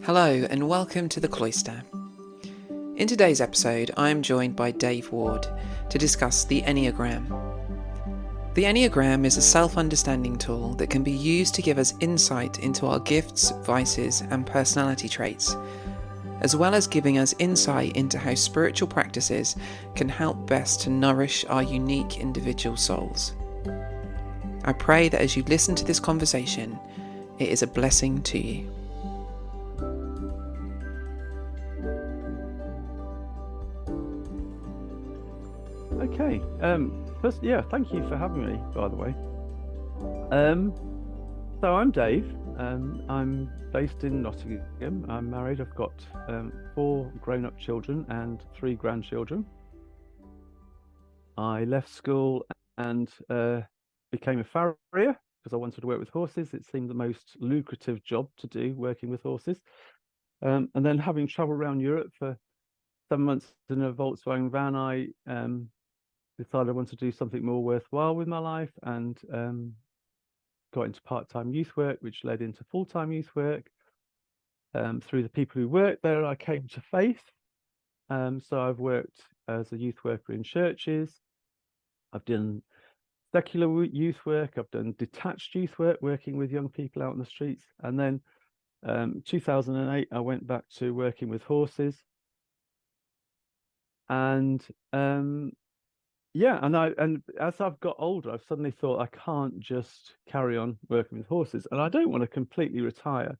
Hello and welcome to The Cloister. In today's episode, I am joined by Dave Ward to discuss the Enneagram. The Enneagram is a self-understanding tool that can be used to give us insight into our gifts, vices, and personality traits, as well as giving us insight into how spiritual practices can help best to nourish our unique individual souls. I pray that as you listen to this conversation, it is a blessing to you. Okay. First, thank you for having me, by the way. So I'm Dave. I'm based in Nottingham. I'm married. I've got 4 grown-up children and 3 grandchildren. I left school and became a farrier because I wanted to work with horses. It seemed the most lucrative job to do, working with horses. And then having traveled around Europe for 7 months in a Volkswagen van, I decided I wanted to do something more worthwhile with my life, and got into part-time youth work, which led into full-time youth work. Through the people who worked there, I came to faith. So I've worked as a youth worker in churches. I've done secular youth work. I've done detached youth work, working with young people out on the streets. And then 2008, I went back to working with horses. And and as I've got older, I've suddenly thought I can't just carry on working with horses, and I don't want to completely retire.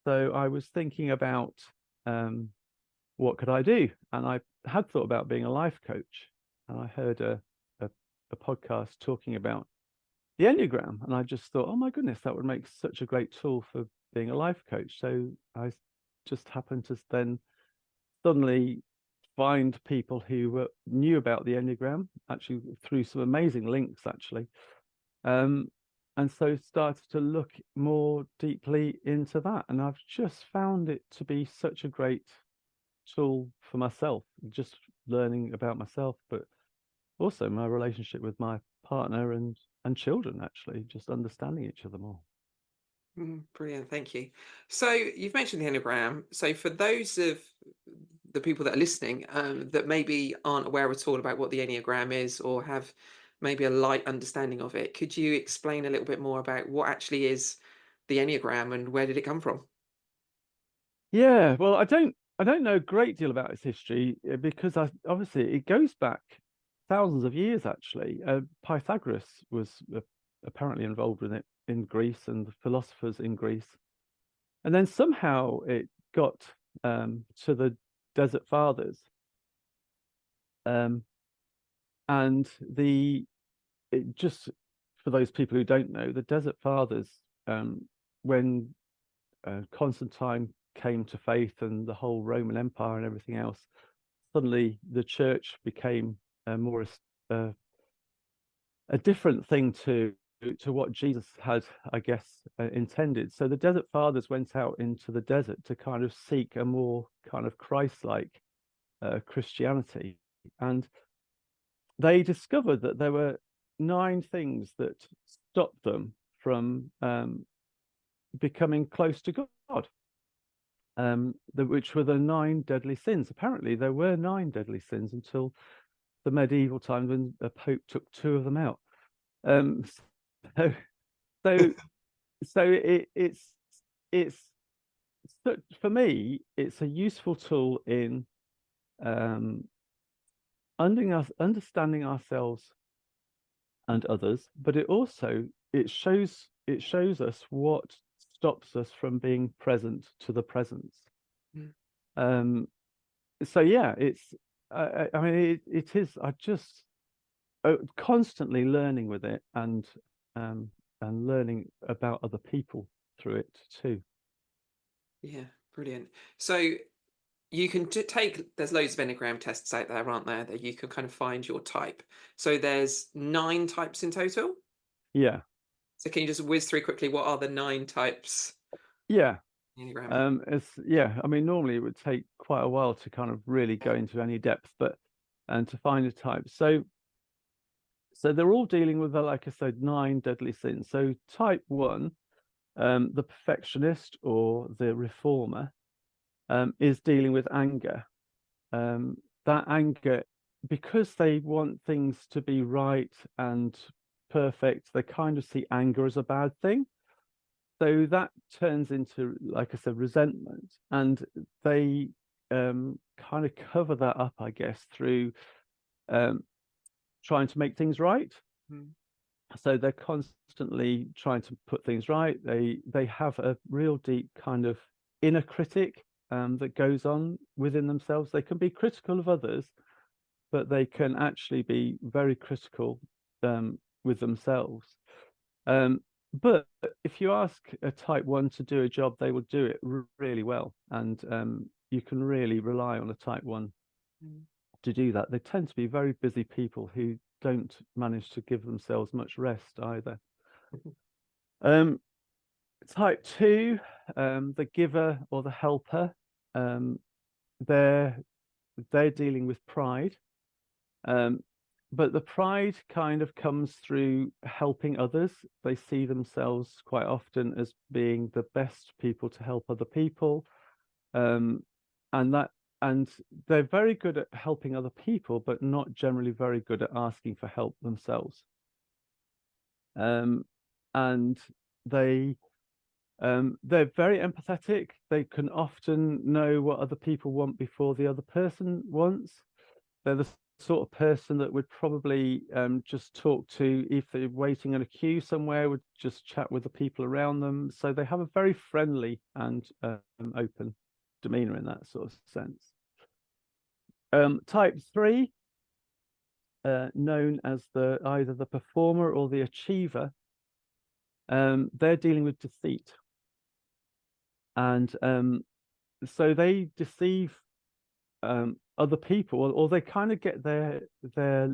So I was thinking about what could I do, and I had thought about being a life coach, and I heard a podcast talking about the Enneagram, and I just thought, oh my goodness, that would make such a great tool for being a life coach. So I just happened to then suddenly find people who knew about the Enneagram, actually through some amazing links, actually. And so started to look more deeply into that. And I've just found it to be such a great tool for myself, just learning about myself, but also my relationship with my partner and children, actually, just understanding each other more. Brilliant, thank you. So you've mentioned the Enneagram. So for those of the people that are listening that maybe aren't aware at all about what the Enneagram is or have maybe a light understanding of it, could you explain a little bit more about what actually is the Enneagram and where did it come from? Yeah, well, I don't know a great deal about its history because obviously it goes back thousands of years, actually. Pythagoras was apparently involved with it in Greece, and the philosophers in Greece. And then somehow it got to the Desert Fathers. And just for those people who don't know, the Desert Fathers, when Constantine came to faith and the whole Roman Empire and everything else, suddenly the church became more a different thing to what Jesus had, I guess, intended. So the Desert Fathers went out into the desert to kind of seek a more kind of Christ-like Christianity, and they discovered that there were 9 things that stopped them from becoming close to God. Which were the 9 deadly sins. Apparently, there were 9 deadly sins until the medieval times when the Pope took 2 of them out. So, so, it's for me, it's a useful tool in understanding ourselves and others, but it shows us what stops us from being present to the presence. So yeah, it's I mean it is. I just constantly learning with it and learning about other people through it too. Yeah, brilliant. So you can take, there's loads of Enneagram tests out there, aren't there, that you can kind of find your type. So there's 9 types in total. Yeah, So can you just whiz through quickly what are the 9 types yeah. in Enneagram? I mean, normally it would take quite a while to kind of really go into any depth, and to find a type. So they're all dealing with, like I said, 9 deadly sins. So type 1 The perfectionist or the reformer is dealing with anger. That anger, because they want things to be right and perfect, they kind of see anger as a bad thing. So that turns into, like I said, resentment, and they kind of cover that up, I guess, through trying to make things right. Mm. So they're constantly trying to put things right. They have a real deep kind of inner critic that goes on within themselves. They can be critical of others, but they can actually be very critical with themselves. But if you ask a type 1 to do a job, they will do it really well, and you can really rely on a type 1 to do that. They tend to be very busy people who don't manage to give themselves much rest either. Type 2, the giver or the helper, they're dealing with pride. But the pride kind of comes through helping others. They see themselves quite often as being the best people to help other people. And they're very good at helping other people, but not generally very good at asking for help themselves. And they're very empathetic. They can often know what other people want before the other person wants. They're the sort of person that would probably just talk to, if they're waiting in a queue somewhere, would just chat with the people around them. So they have a very friendly and open demeanor in that sort of sense. Type 3, known as either the performer or the achiever, they're dealing with deceit. And so they deceive other people, or they kind of get their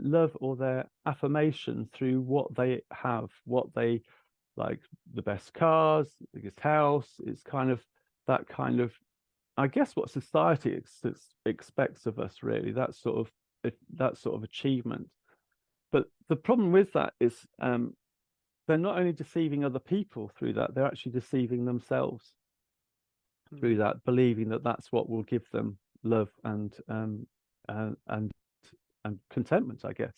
love or their affirmation through what they have, what they like, the best cars, the biggest house. It's kind of that kind of, I guess, what society expects of us, really, that sort of achievement. But the problem with that is they're not only deceiving other people through that, they're actually deceiving themselves through that, believing that that's what will give them love and contentment, I guess.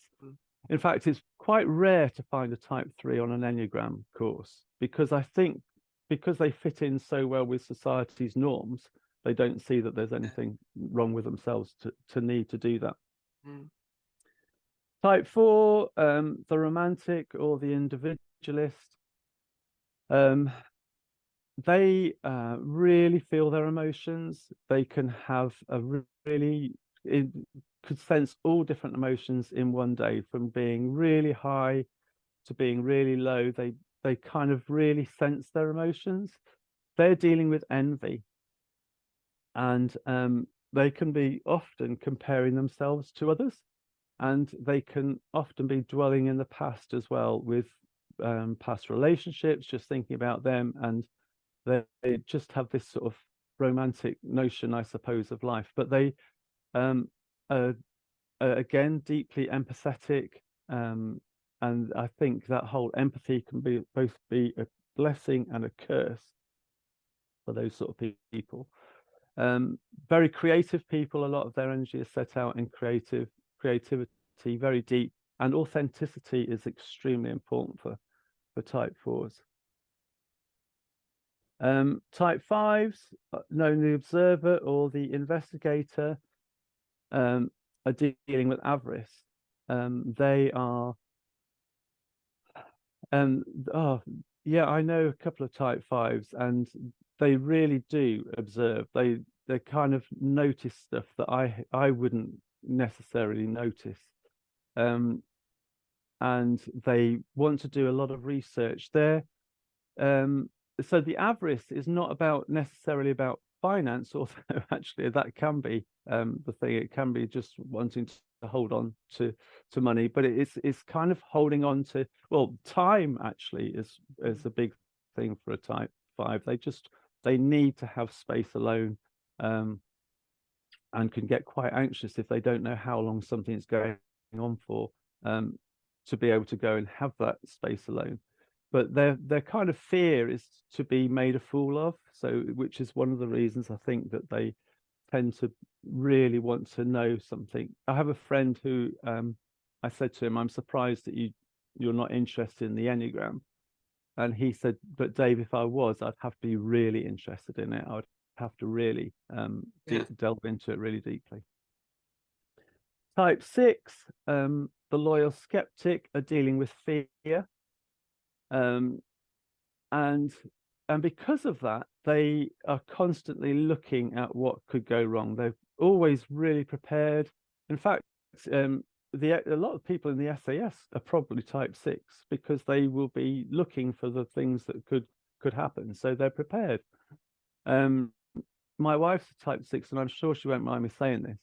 In fact, it's quite rare to find a type 3 on an Enneagram course, because I think because they fit in so well with society's norms, they don't see that there's anything wrong with themselves to need to do that. Type 4, the romantic or the individualist, they really feel their emotions. They can have could sense all different emotions in one day, from being really high to being really low. They kind of really sense their emotions. They're dealing with envy, and they can be often comparing themselves to others, and they can often be dwelling in the past as well, with past relationships, just thinking about them, and they just have this sort of romantic notion, I suppose, of life. But they are again deeply empathetic, and I think that whole empathy can be both be a blessing and a curse for those sort of people. Very creative people. A lot of their energy is set out in creativity, very deep, and authenticity is extremely important for type 4s. Type 5s, known the observer or the investigator, are dealing with avarice. They are, oh yeah, I know a couple of type 5s, and they really do observe. They kind of notice stuff that I wouldn't necessarily notice. And they want to do a lot of research there. So the avarice is not necessarily about finance, although actually that can be the thing. It can be just wanting to hold on to money, but it's kind of holding on to, well, time actually is a big thing for a type 5. They need to have space alone, and can get quite anxious if they don't know how long something's going on for, to be able to go and have that space alone. but their kind of fear is to be made a fool of. So, which is one of the reasons I think that they tend to really want to know something. I have a friend who I said to him, "I'm surprised that you're not interested in the Enneagram." And he said, "But Dave, if I was, I'd have to be really interested in it. I would have to really delve into it really deeply." Type 6, the loyal skeptic, are dealing with fear. Um, and because of that, they are constantly looking at what could go wrong. They're always really prepared. In fact, a lot of people in the SAS are probably type 6 because they will be looking for the things that could happen. So they're prepared. My wife's a type 6, and I'm sure she won't mind me saying this.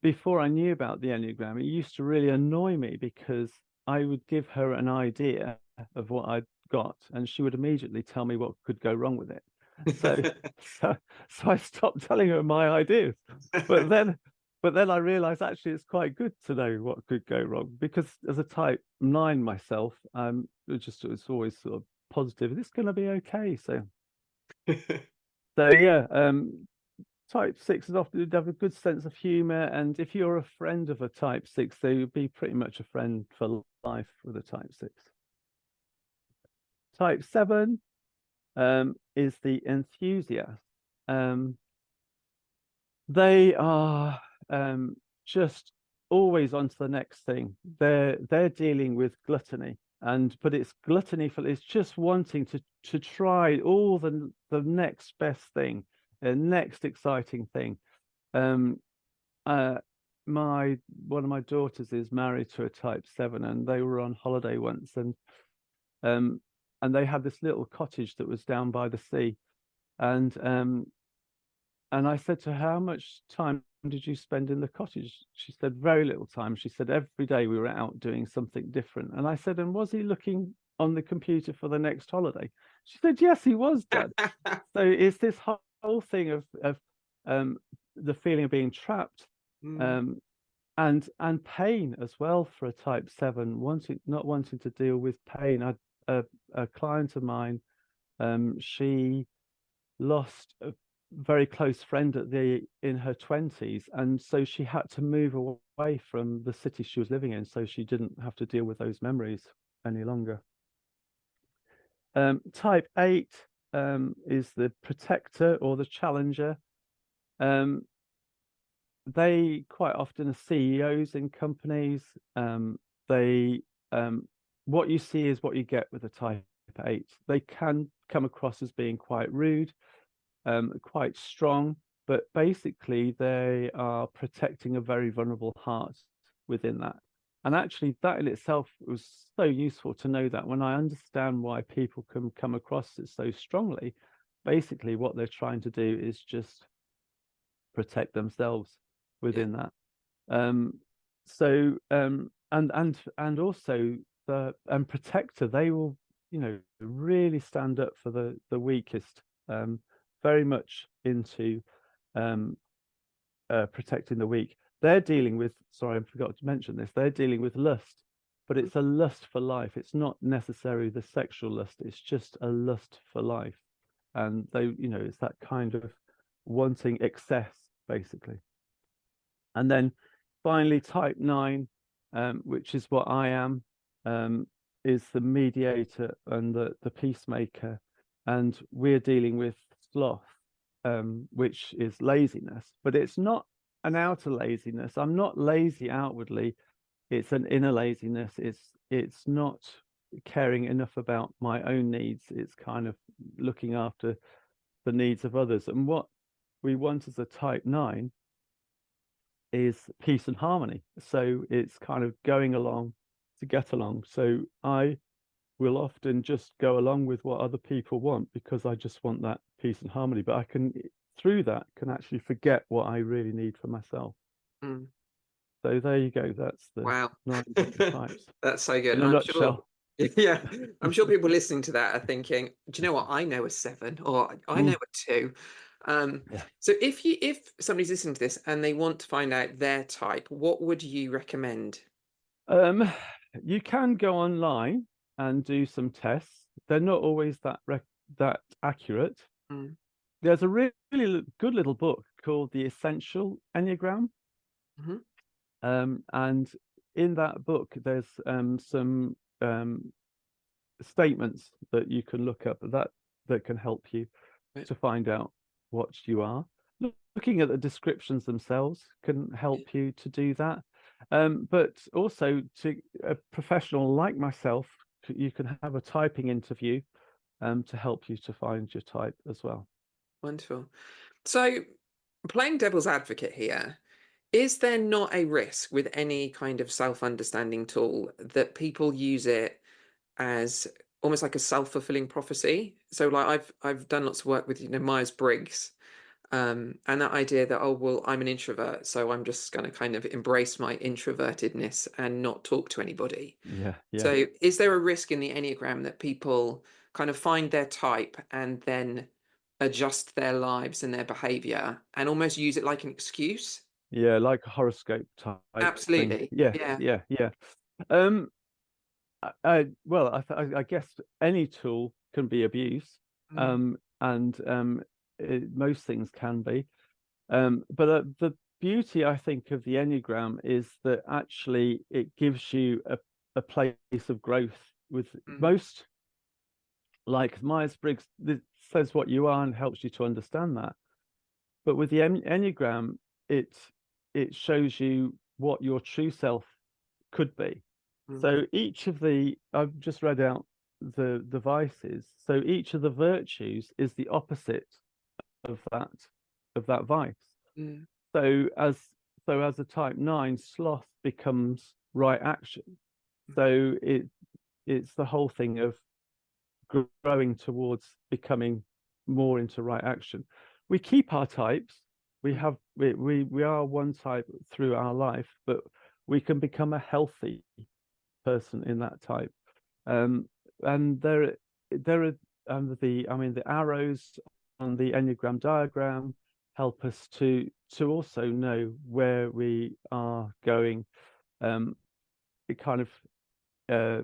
Before I knew about the Enneagram, it used to really annoy me because I would give her an idea of what I'd got, and she would immediately tell me what could go wrong with it. So, so I stopped telling her my ideas. But then I realized actually it's quite good to know what could go wrong, because as a type 9 myself, it's always sort of positive. It's going to be okay. So yeah, type 6 is often have a good sense of humor, and if you're a friend of a type 6, they would be pretty much a friend for life with a type 6. Type 7 is the enthusiast. They are just always on to the next thing. They're dealing with gluttony, but it's gluttony for it's just wanting to try all the next best thing, the next exciting thing. One of my daughters is married to a type 7, and they were on holiday once, and they had this little cottage that was down by the sea, and I said to her, "How much time did you spend in the cottage?" She said, "Very little time." She said, "Every day we were out doing something different." And I said, "And was he looking on the computer for the next holiday?" She said, "Yes, he was, Dad." So it's this whole thing of the feeling of being trapped, and pain as well for a type 7, not wanting to deal with pain. A client of mine, she lost a very close friend in her 20s, and so she had to move away from the city she was living in so she didn't have to deal with those memories any longer. Type 8 is the protector or the challenger. They quite often are CEOs in companies. What you see is what you get with a type 8. They can come across as being quite rude, quite strong, but basically they are protecting a very vulnerable heart within that. And actually that in itself was so useful to know that when I understand why people can come across it so strongly, basically what they're trying to do is just protect themselves within that. And also the protector, they will, really stand up for the weakest, very much into protecting the weak. They're dealing with, sorry, I forgot to mention this, they're dealing with lust, but it's a lust for life. It's not necessarily the sexual lust, it's just a lust for life. And they, it's that kind of wanting excess, basically. And then finally, type 9, which is what I am, is the mediator and the peacemaker. And we're dealing with sloth, which is laziness, but it's not an outer laziness. I'm not lazy outwardly. It's an inner laziness. It's not caring enough about my own needs. It's kind of looking after the needs of others. And what we want as a type 9 is peace and harmony. So it's kind of going along to get along. So I will often just go along with what other people want because I just want that peace and harmony. But I can, through that, can actually forget what I really need for myself. So there you go. That's the 9 different types. That's so good. In a nutshell. Yeah, I'm sure people listening to that are thinking, "Do you know what? I know a 7, or I know a 2." So if somebody's listening to this and they want to find out their type, what would you recommend? You can go online and do some tests. They're not always that accurate. Mm. There's a really good little book called The Essential Enneagram. Hmm. And in that book, there's some statements that you can look up that can help you Right. to find out what you are. Looking at the descriptions themselves can Yeah. help you to do that. But also to a professional like myself, you can have a typing interview to help you to find your type as well. Wonderful. So, playing devil's advocate here, is there not a risk with any kind of self-understanding tool that people use it as almost like a self-fulfilling prophecy? So, like I've done lots of work with Myers-Briggs, and that idea that, oh well, I'm an introvert, so I'm just going to kind of embrace my introvertedness and not talk to anybody. Yeah, yeah. So, is there a risk in the Enneagram that people kind of find their type and then adjust their lives and their behavior and almost use it like an excuse? Yeah, like a horoscope type thing. Absolutely. Yeah, Yeah. yeah, yeah. Um, well, I guess any tool can be abused, Mm, and most things can be. But the beauty, I think, of the Enneagram is that actually it gives you a place of growth. With mm, most, like Myers-Briggs, it says what you are and helps you to understand that. But with the Enneagram, it it shows you what your true self could be. mm, So each of the I've just read out the vices. So each of the virtues is the opposite of that vice. mm, So as as a type 9, sloth becomes right action. So it's the whole thing of growing towards becoming more into right action. We keep our types. mm, We are one type through our life, but we can become a healthy person in that type. Um, and there are the arrows on the Enneagram diagram help us to also know where we are going. It kind of uh,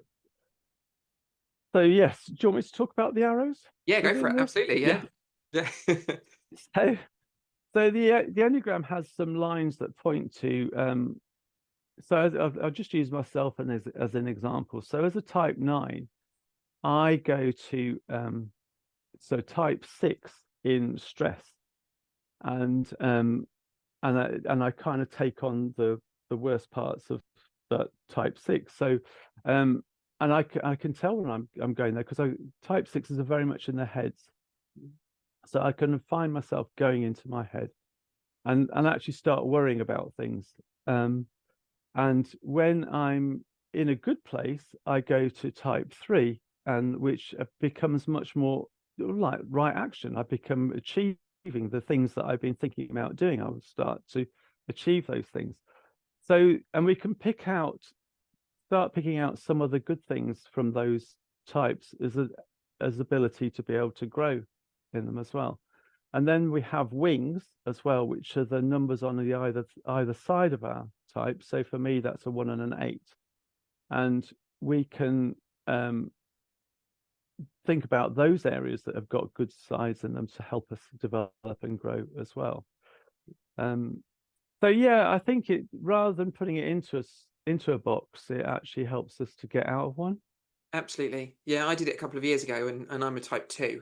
so yes. Do you want me to talk about the arrows yeah, go for within it. this? Absolutely. Yeah. Yeah. Yeah. So the Enneagram has some lines that point to so I'll just use myself as an example. So as a type 9, I go to so type 6 in stress, and I kind of take on the worst parts of that type 6. So and I can tell when I'm going there because I type 6 is very much in their heads. So I can find myself going into my head and actually start worrying about things. Um, and when I'm in a good place, I go to type 3, and which becomes much more like right action. I become achieving the things that I've been thinking about doing. I will start to achieve those things. So, and we can start picking out some of the good things from those types as ability to be able to grow in them as well. And then we have wings as well, which are the numbers on the either side of our type. So for me, that's a 1 and an 8. And we can think about those areas that have got good sides in them to help us develop and grow as well. So yeah, I think it rather than putting it into a box, it actually helps us to get out of one. Absolutely. Yeah, I did it a couple of years ago and I'm a type 2.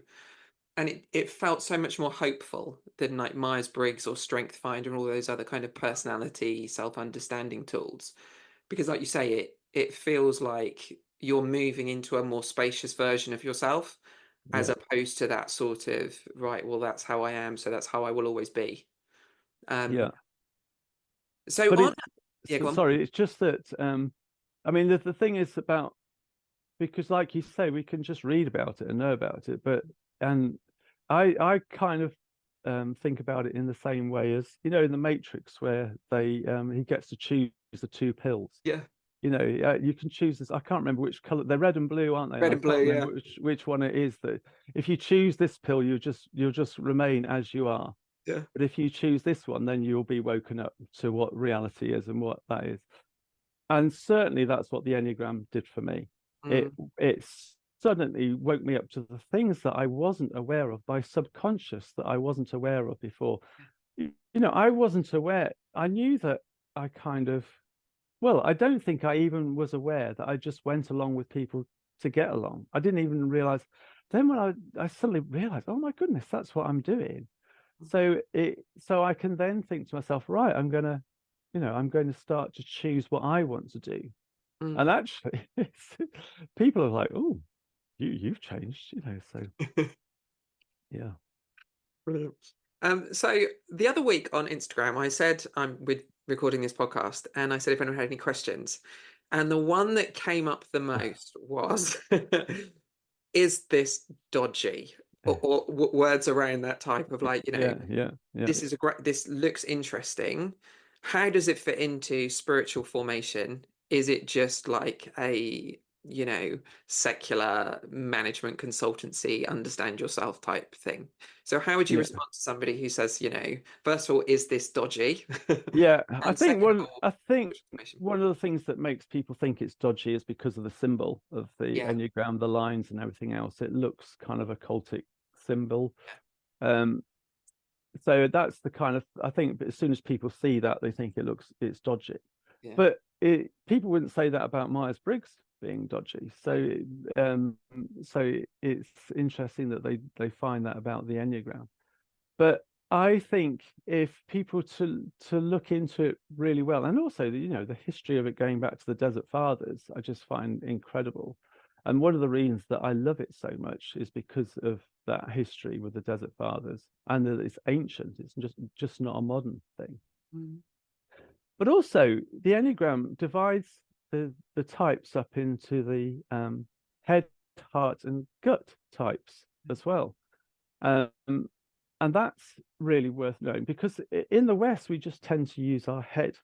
And it felt so much more hopeful than like Myers-Briggs or Strength Finder and all those other kind of personality self-understanding tools. Because like you say, it feels like you're moving into a more spacious version of yourself as Yeah, opposed to that sort of, right, well, that's how I am, so that's how I will always be. yeah. Um, so But on, it's yeah, go on. sorry, it's just that I mean the thing is about because like you say, we can just read about it and know about it, but and I kind of think about it in the same way as in the Matrix where they he gets to choose the two pills. Yeah, You can choose this. I can't remember which color. They're red and blue, aren't they? And red I and can't blue, yeah. remember which one it is. That if you choose this pill, you'll just remain as you are. Yeah. But if you choose this one, then you'll be woken up to what reality is and what that is. And certainly that's what the Enneagram did for me. It suddenly woke me up to the things that I wasn't aware of by subconscious that I wasn't aware of before. I wasn't aware. I knew that I kind of, well, I don't think I even was aware that I just went along with people to get along. I didn't even realize. Then when I suddenly realized, oh my goodness, that's what I'm doing. So I can then think to myself, right, I'm going to start to choose what I want to do. And actually, people are like, oh, you've changed, so yeah. Brilliant. So the other week on Instagram, I said we're recording this podcast, and I said if anyone had any questions, and the one that came up the most was, "Is this dodgy?" Or words around that type of like, Yeah. this is a great, this looks interesting. How does it fit into spiritual formation? Is it just like a, secular management consultancy, understand yourself type thing? So how would you Yeah. respond to somebody who says, first of all, is this dodgy? Yeah, And second of all, I think spiritual formation. one of the things that makes people think it's dodgy is because of the symbol of the Yeah, Enneagram, the lines and everything else. It looks kind of a cultic symbol. Um, so that's the kind of, I think as soon as people see that, they think it's dodgy. yeah, But people wouldn't say that about Myers-Briggs being dodgy. So it's interesting that they find that about the Enneagram. But I think if people to look into it really well, and also the history of it going back to the Desert Fathers, I just find incredible. And one of the reasons that I love it so much is because of that history with the Desert Fathers, and that it's ancient. It's just not a modern thing. mm, But also, the Enneagram divides the types up into the head, heart, and gut types as well. Um, and that's really worth knowing, because in the West we just tend to use our head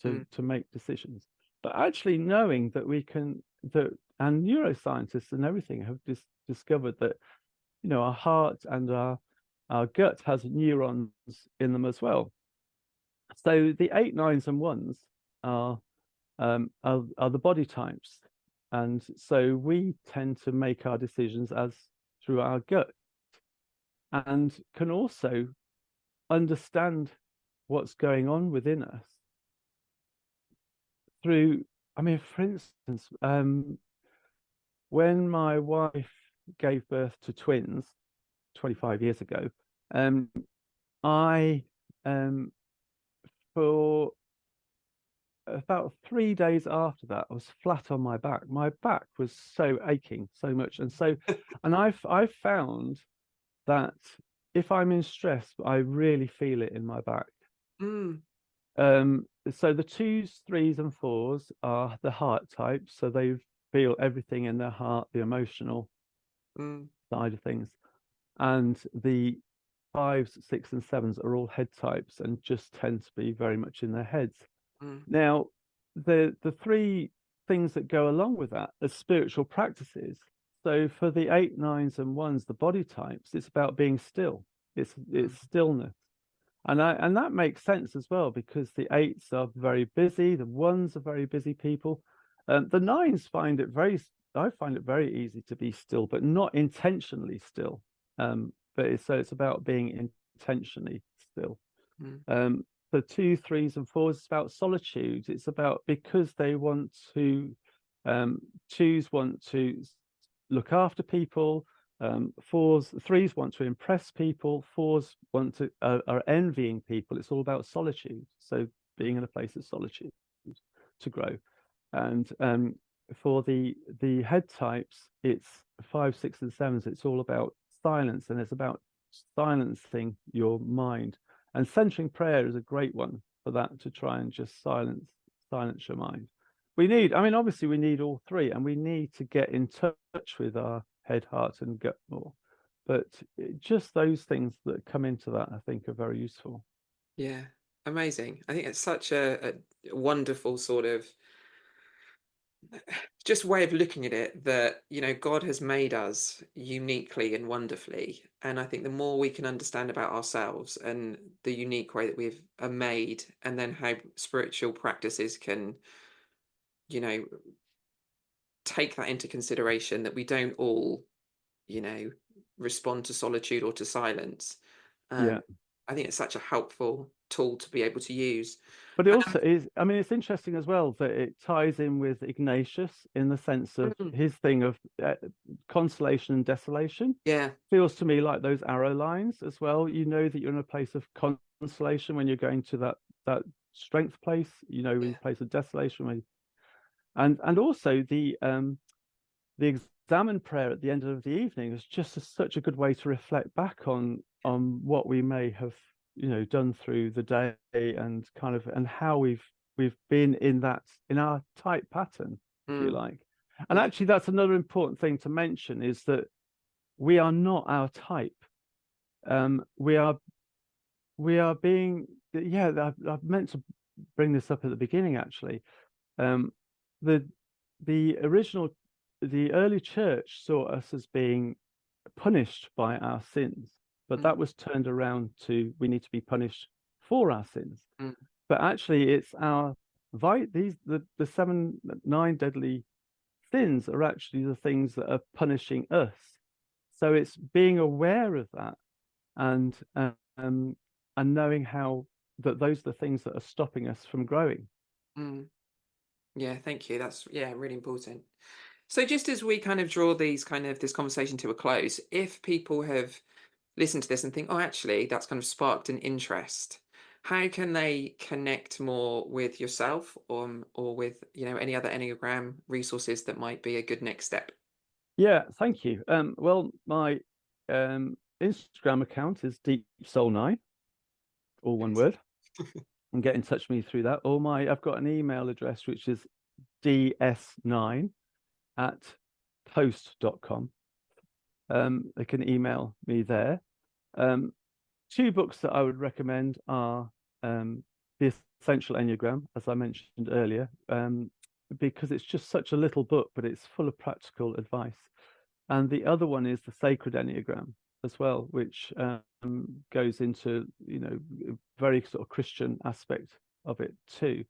mm, to make decisions. But actually knowing that and neuroscientists and everything have discovered that our heart and our gut has neurons in them as well. So the 8, 9s, and 1s are are the body types, and so we tend to make our decisions as through our gut, and can also understand what's going on within us through, I mean, for instance, when my wife gave birth to twins 25 years ago, I for about 3 days after that, I was flat on my back. My back was so aching so much, and I've found that if I'm in stress, I really feel it in my back. mm, So the 2s, 3s, and 4s are the heart type, so they feel everything in their heart, the emotional mm, side of things, and the 5s, 6s, and 7s are all head types and just tend to be very much in their heads. mm, Now, the three things that go along with that are spiritual practices. So for the 8, 9s, and 1s, the body types, it's about being still. It's stillness. And that makes sense as well, because the 8s are very busy, the 1s are very busy people. The 9s I find it very easy to be still, but not intentionally still. But it's about being intentionally still. mm, The 2, 3s, and 4s, it's about solitude. It's about, because they want to, 2s want to look after people. 3s want to impress people. 4s are envying people. It's all about solitude. So being in a place of solitude to grow. And for the head types, it's 5, 6, and 7s. It's all about silence, and it's about silencing your mind. And centering prayer is a great one for that, to try and just silence your mind. Obviously we need all three, and we need to get in touch with our head, heart, and gut more. But just those things that come into that, I think, are very useful. yeah, amazing. I think it's such a wonderful sort of just way of looking at it, that God has made us uniquely and wonderfully, and I think the more we can understand about ourselves and the unique way that we've are made, and then how spiritual practices can you know take that into consideration, that we don't all, respond to solitude or to silence. Yeah. I think it's such a helpful tool to be able to use. But it also is, I mean, it's interesting as well that it ties in with Ignatius in the sense of Mm, his thing of consolation and desolation. yeah, Feels to me like those arrow lines as well. You know that you're in a place of consolation when you're going to that strength place, in yeah, a place of desolation. And also the examine prayer at the end of the evening is just such a good way to reflect back on what we may have done through the day, and how we've been in our type pattern, if you mm, like. And yeah, actually that's another important thing to mention, is that we are not our type. We are being, yeah, I've meant to bring this up at the beginning actually. um the the original the early church saw us as being punished by our sins, but mm, that was turned around to, we need to be punished for our sins. mm, But actually it's the 9 deadly sins are actually the things that are punishing us. So it's being aware of that, and knowing how that those are the things that are stopping us from growing. mm. Yeah, thank you. That's, yeah, really important. So just as we kind of draw this conversation to a close, if people have listened to this and think, oh, actually, that's kind of sparked an interest, how can they connect more with yourself, or with, any other Enneagram resources that might be a good next step? Yeah, thank you. Well, my Instagram account is Deep Soul 9, all one Excellent. word, and get in touch with me through that. Or I've got an email address which is ds9@post.com. They can email me there. Um, 2 books that I would recommend are The Essential Enneagram, as I mentioned earlier, because it's just such a little book, but it's full of practical advice. And the other one is The Sacred Enneagram as well, which goes into, a very sort of Christian aspect of it too.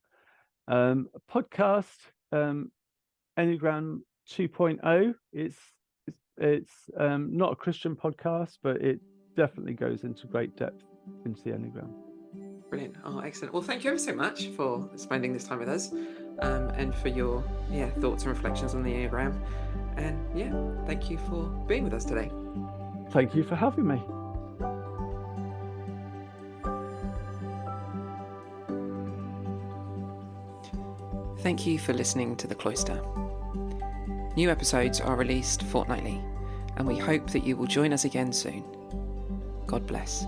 A podcast, Enneagram 2.0. It's not a Christian podcast, but it definitely goes into great depth into the Enneagram. Brilliant. Oh, excellent. Well, thank you ever so much for spending this time with us, and for your, thoughts and reflections on the Enneagram. And yeah, thank you for being with us today. Thank you for having me. Thank you for listening to The Cloister. New episodes are released fortnightly, and we hope that you will join us again soon. God bless.